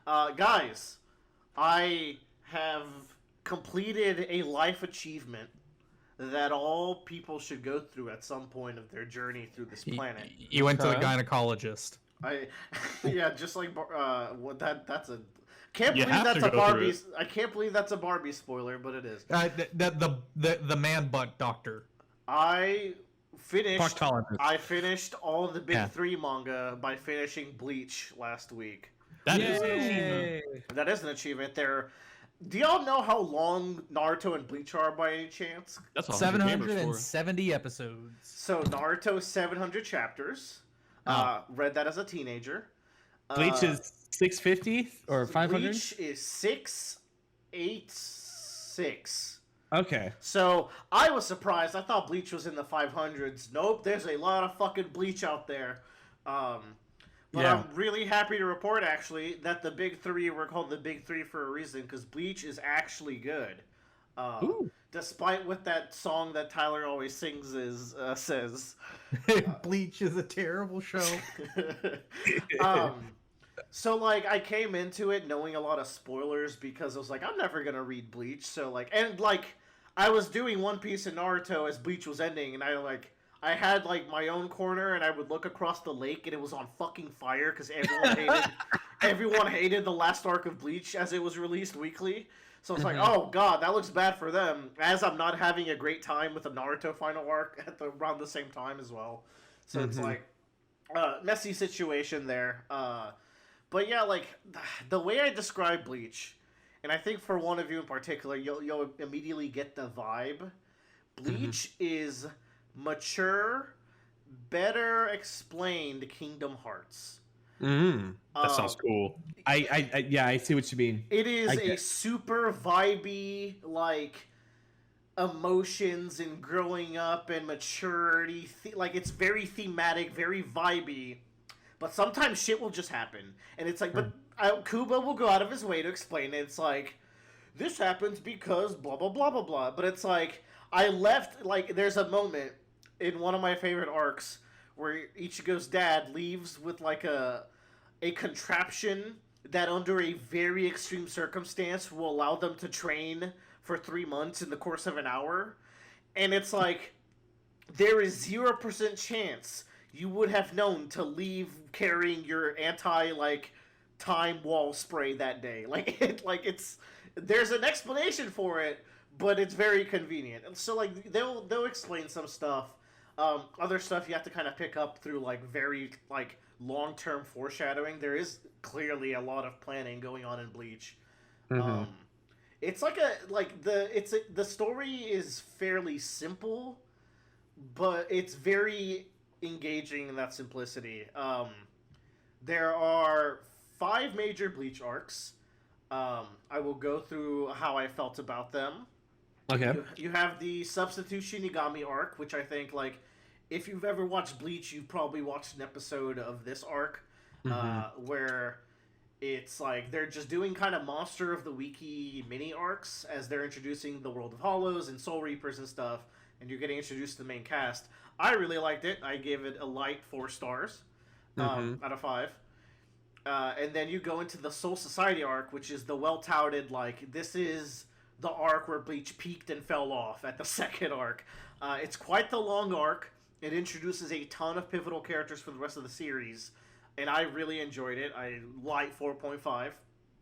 Guys, I have completed a life achievement that all people should go through at some point of their journey through this planet. You went to the Okay. gynecologist. I, yeah, just like what that's a. Can't You believe have that's to a go through Barbie. it. I can't believe that's a Barbie spoiler, but it is. The man butt doctor. I finished. Proctologist. I finished all of the big Yeah. three manga by finishing Bleach last week. That is an achievement. Yay! That is an achievement. There. Do y'all know how long Naruto and Bleach are by any chance? That's all 100 gamers for. 770 episodes. So Naruto 700 chapters. Read that as a teenager. Bleach is 650 or 500? Bleach is 686. Okay. So I was surprised. I thought Bleach was in the 500s. Nope, there's a lot of fucking Bleach out there. But Yeah. I'm really happy to report, actually, that the big three were called the big three for a reason, because Bleach is actually good. Ooh. Despite what that song that Tyler always sings says. Bleach is a terrible show. So, like, I came into it knowing a lot of spoilers because I was like, I'm never gonna read Bleach. So, like, and, like, I was doing One Piece and Naruto as Bleach was ending, and I had, like, my own corner, and I would look across the lake, and it was on fucking fire because everyone hated the last arc of Bleach as it was released weekly. So it's like, oh god, that looks bad for them. As I'm not having a great time with the Naruto final arc around the same time as well. So it's like, messy situation there. But yeah, like, the way I describe Bleach, and I think for one of you in particular, you'll immediately get the vibe. Bleach is mature, better explained Kingdom Hearts. That sounds cool. I see what you mean. It is a super vibey, like, emotions and growing up and maturity. Like, it's very thematic, very vibey. But sometimes shit will just happen. And it's like, but Kubo will go out of his way to explain it. It's like, this happens because blah, blah, blah, blah, blah. But it's like, there's a moment in one of my favorite arcs where Ichigo's dad leaves with, like, a contraption that under a very extreme circumstance will allow them to train for 3 months in the course of an hour. And it's like, there is 0% chance you would have known to leave carrying your time wall spray that day. There's an explanation for it, but it's very convenient. And so, like, they'll explain some stuff. Other stuff you have to kind of pick up through, like, very, like, long-term foreshadowing. There is clearly a lot of planning going on in Bleach. It's like the story is fairly simple, but it's very engaging in that simplicity. There are 5 major Bleach arcs. I will go through how I felt about them. Okay. You have the Substitute Shinigami arc, which I think, like, if you've ever watched Bleach, you've probably watched an episode of this arc, where it's like they're just doing kind of Monster of the Weeky mini arcs as they're introducing the World of Hollows and Soul Reapers and stuff, and you're getting introduced to the main cast. I really liked it. I gave it a light 4 stars out of 5. And then you go into the Soul Society arc, which is the well-touted, like, this is the arc where Bleach peaked and fell off at the second arc. It's quite the long arc. It introduces a ton of pivotal characters for the rest of the series, and I really enjoyed it. I light 4.5.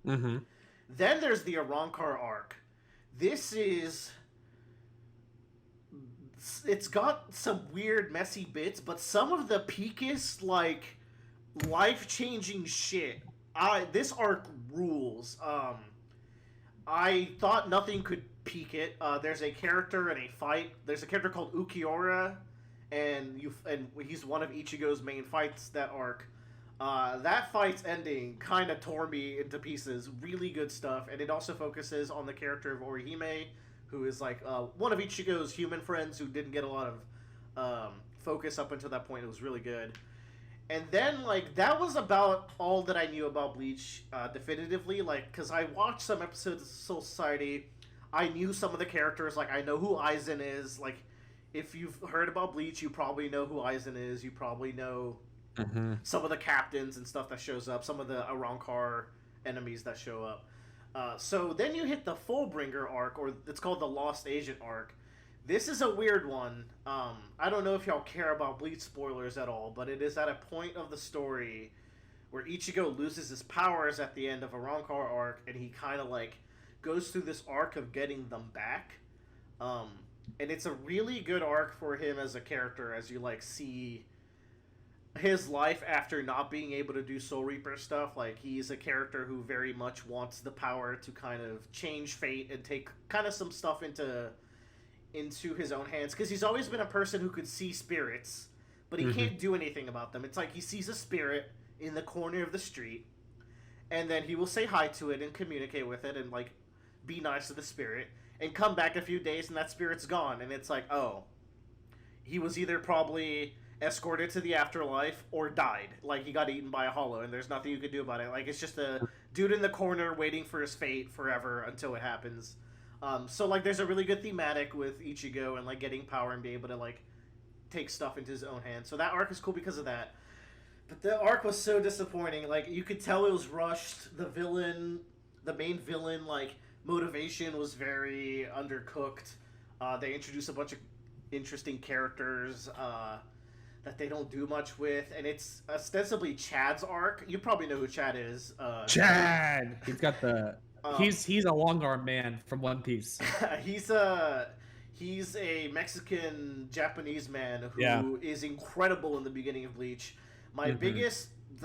Then there's the Arrancar arc. It's got some weird, messy bits, but some of the peakest, like, life-changing shit. This arc rules. I thought nothing could peak it. There's a character in a fight. There's a character called Ukiura, and he's one of Ichigo's main fights that arc. That fight's ending kind of tore me into pieces. Really good stuff, and it also focuses on the character of Orihime, who is, like, one of Ichigo's human friends who didn't get a lot of focus up until that point. It was really good. And then, like, that was about all that I knew about Bleach, definitively, like, because I watched some episodes of Soul Society. I knew some of the characters, like, I know who Aizen is. Like, if you've heard about Bleach, you probably know who Aizen is. You probably know some of the captains and stuff that shows up, some of the Arrancar enemies that show up. So then you hit the Fullbringer arc, or it's called the Lost Agent arc. This is a weird one. I don't know if y'all care about Bleach spoilers at all, but it is at a point of the story where Ichigo loses his powers at the end of a Rancor arc, and he kind of like goes through this arc of getting them back. And it's a really good arc for him as a character, as you like see his life after not being able to do Soul Reaper stuff. Like, he's a character who very much wants the power to kind of change fate and take kind of some stuff into his own hands, because he's always been a person who could see spirits, but he can't do anything about them. It's like he sees a spirit in the corner of the street, and then he will say hi to it and communicate with it and like be nice to the spirit, and come back a few days and that spirit's gone, and it's like, oh, he was either probably escorted to the afterlife or died. Like, he got eaten by a hollow, and there's nothing you can do about it. Like, it's just a dude in the corner waiting for his fate forever until it happens. So like, there's a really good thematic with Ichigo and like getting power and being able to like take stuff into his own hands. So that arc is cool because of that. But the arc was so disappointing. Like, you could tell it was rushed. The main villain, like, motivation was very undercooked. They introduced a bunch of interesting characters that they don't do much with, and it's ostensibly Chad's arc. You probably know who Chad is. Chad. He's got the. He's a long arm man from One Piece. He's a Mexican Japanese man who is incredible in the beginning of Bleach. The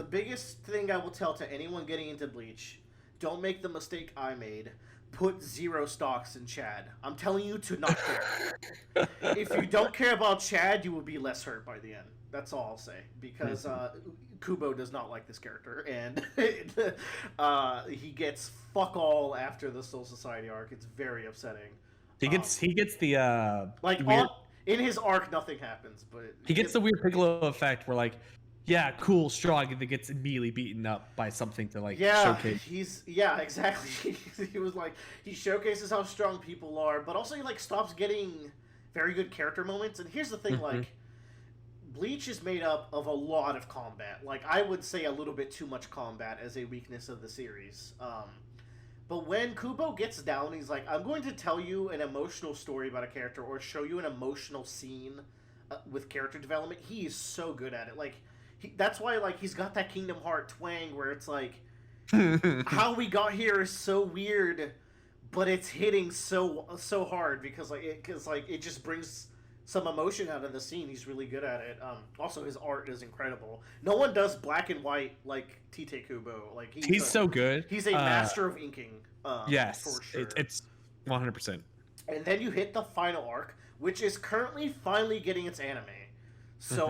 biggest thing I will tell to anyone getting into Bleach: don't make the mistake I made. Put 0 stocks in Chad. I'm telling you to not care. If you don't care about Chad, you will be less hurt by the end. That's all I'll say. Because Kubo does not like this character, and he gets fuck all after the Soul Society arc. It's very upsetting. He gets the like weird... in his arc nothing happens, but he gets the weird Piccolo effect where like, yeah, cool, strong, and then gets immediately beaten up by something to like showcase. Exactly. He was like, he showcases how strong people are, but also he like stops getting very good character moments. And here's the thing, like, Bleach is made up of a lot of combat. Like, I would say a little bit too much combat as a weakness of the series. But when Kubo gets down, he's like, I'm going to tell you an emotional story about a character or show you an emotional scene with character development. He is so good at it. Like, that's why, like, he's got that Kingdom Heart twang where it's like, how we got here is so weird, but it's hitting so hard because it just brings some emotion out of the scene. He's really good at it. Also, his art is incredible. No one does black and white like Tite Kubo. Like, he's so good. He's a master of inking. Yes, for sure. It's 100%. And then you hit the final arc, which is currently finally getting its anime. So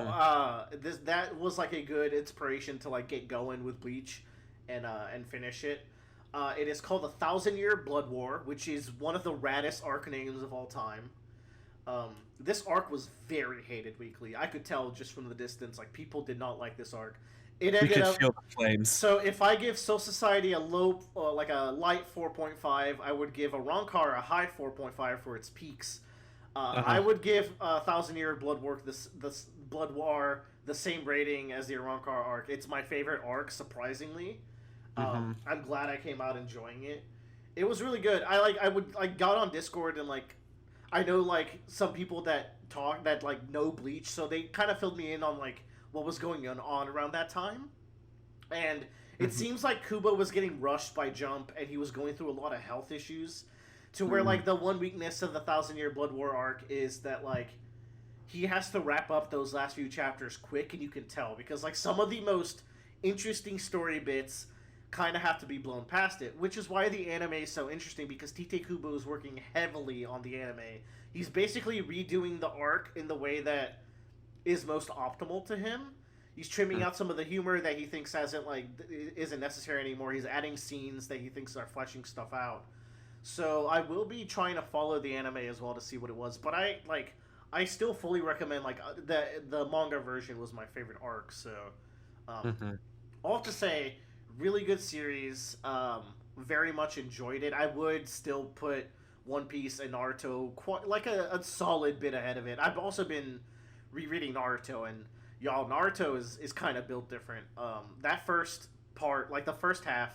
that was like a good inspiration to like get going with Bleach and finish it. It is called the 1,000-Year Blood War, which is one of the raddest arc names of all time. This arc was very hated weekly. I could tell just from the distance, like, people did not like this arc. It ended up, feel the flames. So if I give Soul Society a low, like a light 4.5, I would give a Rancor a high 4.5 for its peaks. I would give 1,000-Year Blood War the same rating as the Rancor arc. It's my favorite arc, surprisingly. I'm glad I came out enjoying it. It was really good. I got on Discord and like, I know like some people that like know Bleach, so they kind of filled me in on like what was going on around that time. And it seems like Kubo was getting rushed by Jump, and he was going through a lot of health issues. To where, like, the one weakness of the 1,000-Year Blood War arc is that, like, he has to wrap up those last few chapters quick, and you can tell. Because, like, some of the most interesting story bits kind of have to be blown past it. Which is why the anime is so interesting, because Tite Kubo is working heavily on the anime. He's basically redoing the arc in the way that is most optimal to him. He's trimming out some of the humor that he thinks isn't necessary anymore. He's adding scenes that he thinks are fleshing stuff out. So I will be trying to follow the anime as well to see what it was, but I still fully recommend, like, the manga version was my favorite arc. So all to say, really good series. Very much enjoyed it. I would still put One Piece and Naruto quite like a solid bit ahead of it. I've also been rereading Naruto, and y'all, Naruto is kind of built different. That first part, like the first half,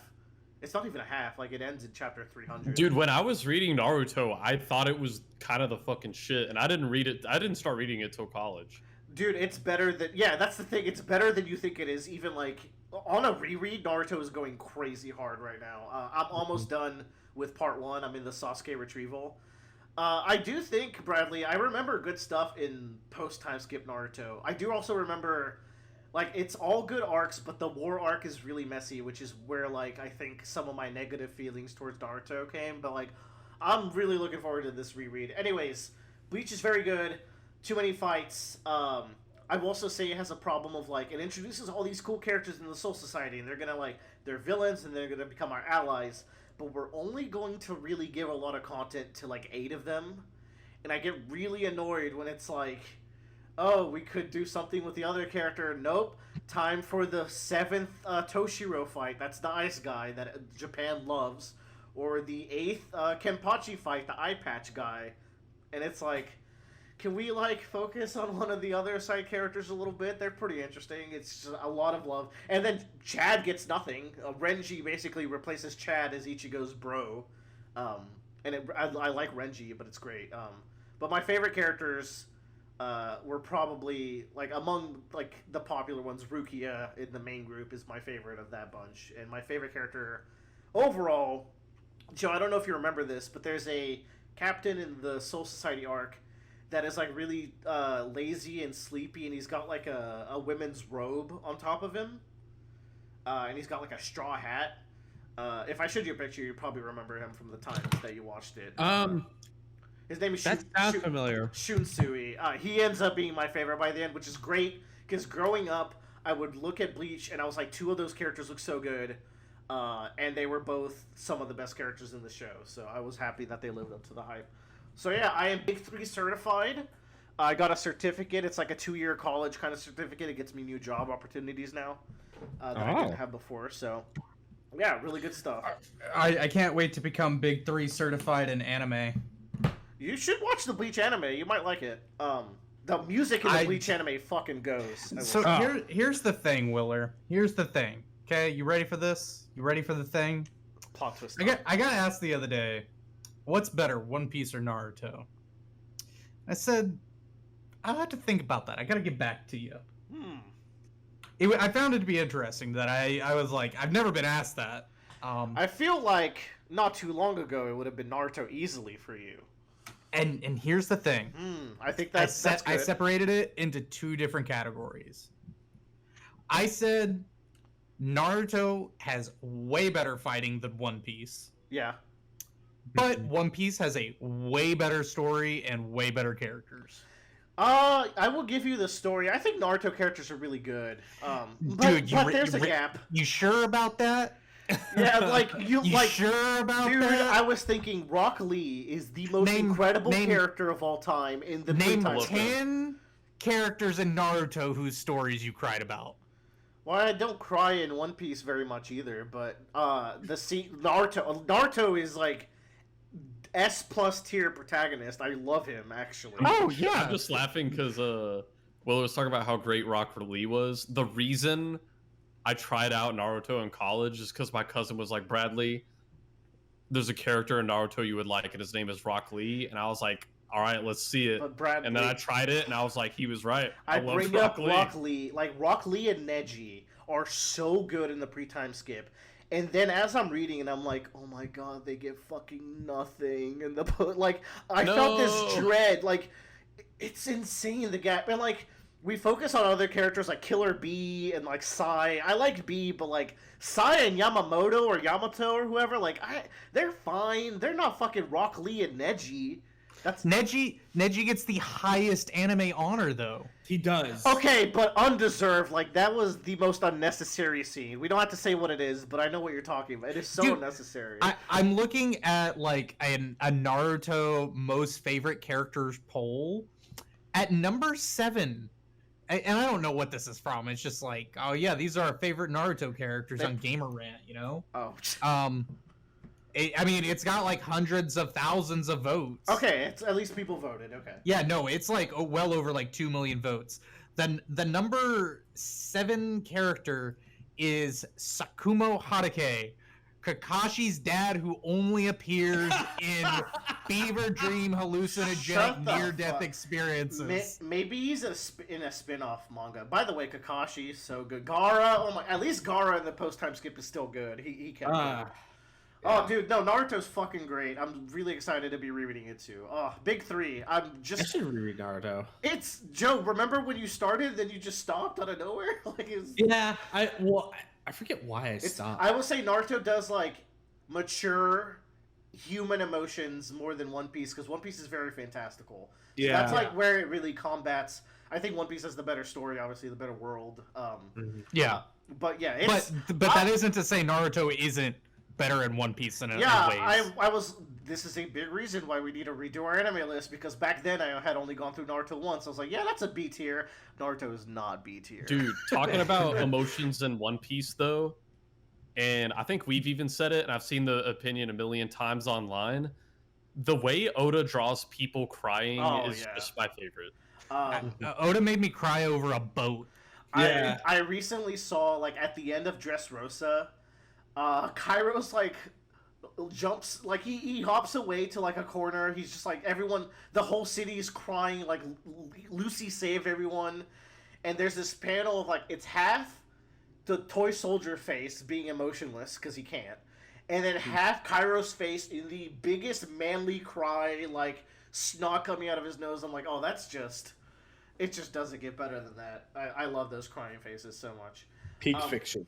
It's not even a half. Like, it ends in chapter 300. Dude, when I was reading Naruto, I thought it was kind of the fucking shit, and I didn't read it. I didn't start reading it till college. Dude, it's better than... Yeah, that's the thing. It's better than you think it is. Even, like, on a reread, Naruto is going crazy hard right now. I'm almost done with part 1. I'm in the Sasuke retrieval. I do think, Bradley, I remember good stuff in post-time skip Naruto. I do also remember... Like, it's all good arcs, but the war arc is really messy, which is where, like, I think some of my negative feelings towards Naruto came. But, like, I'm really looking forward to this reread. Anyways, Bleach is very good. Too many fights. I will also say it has a problem of, like, it introduces all these cool characters in the Soul Society, and they're gonna, like, they're villains, and they're gonna become our allies. But we're only going to really give a lot of content to, like, 8 of them. And I get really annoyed when it's, like... Oh, we could do something with the other character. Nope. Time for the 7th Toshiro fight. That's the ice guy that Japan loves. Or the 8th Kenpachi fight, the eye patch guy. And it's like, can we, like, focus on one of the other side characters a little bit? They're pretty interesting. It's just a lot of love. And then Chad gets nothing. Renji basically replaces Chad as Ichigo's bro. I like Renji, but it's great. But my favorite characters... were probably, like, among, like, the popular ones. Rukia in the main group is my favorite of that bunch. And my favorite character overall, Joe, I don't know if you remember this, but there's a captain in the Soul Society arc that is, like, really lazy and sleepy, and he's got, like, a women's robe on top of him. And he's got, like, a straw hat. If I showed you a picture, you'd probably remember him from the time that you watched it. His name is That sounds familiar. Shunsui. He ends up being my favorite by the end, which is great, because growing up, I would look at Bleach, and I was like, 2 of those characters look so good, and they were both some of the best characters in the show, so I was happy that they lived up to the hype. So yeah, I am Big 3 certified. I got a certificate. It's like a 2-year college kind of certificate. It gets me new job opportunities now that I didn't have before, so... Yeah, really good stuff. I can't wait to become Big 3 certified in anime. You should watch the Bleach anime. You might like it. The music in the Bleach anime fucking goes. So here's the thing, Willer. Here's the thing. Okay, you ready for this? You ready for the thing? Plot twist. I got asked the other day, what's better, One Piece or Naruto? I said, I'll have to think about that. I gotta get back to you. I found it to be interesting that I was like, I've never been asked that. I feel like not too long ago it would have been Naruto easily for you. And here's the thing. I think that's good. I separated it into 2 different categories. I said Naruto has way better fighting than One Piece. Yeah. But One Piece has a way better story and way better characters. I will give you the story. I think Naruto characters are really good. But there's a gap. You sure about that? Yeah, like you like sure about dude, that? I was thinking Rock Lee is the most incredible character of all time in the name pre-time 10 characters in Naruto whose stories you cried about. Well, I don't cry in One Piece very much either, but Naruto is like S+ tier protagonist. I love him actually. Oh yeah, I'm just laughing because Will was talking about how great Rock Lee was. The reason I tried out Naruto in college is because my cousin was like, Bradley, there's a character in Naruto you would like, and his name is Rock Lee. And I was like, all right, let's see it. And then I tried it, and I was like, he was right. I bring up Rock Lee. Like, Rock Lee and Neji are so good in the pre-time skip. And then as I'm reading, and I'm like, oh my god, they get fucking nothing. And like, I felt this dread. Like, it's insane, the gap. And, like... We focus on other characters like Killer Bee and like Sai. I like Bee, but like Sai and Yamamoto or Yamato or whoever, like they're fine. They're not fucking Rock Lee and Neji. That's Neji gets the highest anime honor though. He does. Okay, but undeserved. Like that was the most unnecessary scene. We don't have to say what it is, but I know what you're talking about. It is so unnecessary. I'm looking at like a Naruto most favorite characters poll. At number 7. And I don't know what this is from. It's just like, oh yeah, these are our favorite Naruto characters on Gamer Rant, you know? Oh. I mean, it's got like hundreds of thousands of votes. Okay, it's at least people voted. Okay. Yeah, no, it's like well over like 2 million votes. Then the number 7 character is Sakumo Haruke, Kakashi's dad who only appears in fever dream Shut hallucinogenic the near-death fuck. experiences. Maybe he's in a spin-off manga. By the way, Kakashi is so good. Gaara, oh my, at least Gaara in the post-time skip is still good. He kept it. Oh, dude, no, Naruto's fucking great. I'm really excited to be rereading it too. Oh, big three. I'm I just. should reread Naruto. It's Joe. Remember when you started, then you just stopped out of nowhere? Like it's. Yeah, I forget why I stopped. I will say Naruto does like mature human emotions more than One Piece because One Piece is very fantastical. So Yeah. that's like where it really combats. I think One Piece has the better story, obviously the better world. Yeah, But yeah, it's, but that isn't to say Naruto isn't better in One Piece in yeah. ways. I was. This is a big reason why we need to redo our anime list because back then I had only gone through Naruto once. I was like, yeah, that's a B tier. Naruto is not B tier. Dude, talking about emotions in One Piece though, and I think we've even said it, and I've seen the opinion a million times online. The way Oda draws people crying is just my favorite. Oda made me cry over a boat. Yeah. I recently saw like at the end of Dressrosa, Kairos like jumps like he hops away to like a corner. He's just like everyone, the whole city is crying like Lucy saved everyone, and there's this panel of like it's half the toy soldier face being emotionless because he can't, and then half Kairos face in the biggest manly cry, like snot coming out of his nose. I'm like, oh, that's just. It just doesn't get better than that. I love those crying faces so much. Peak fiction.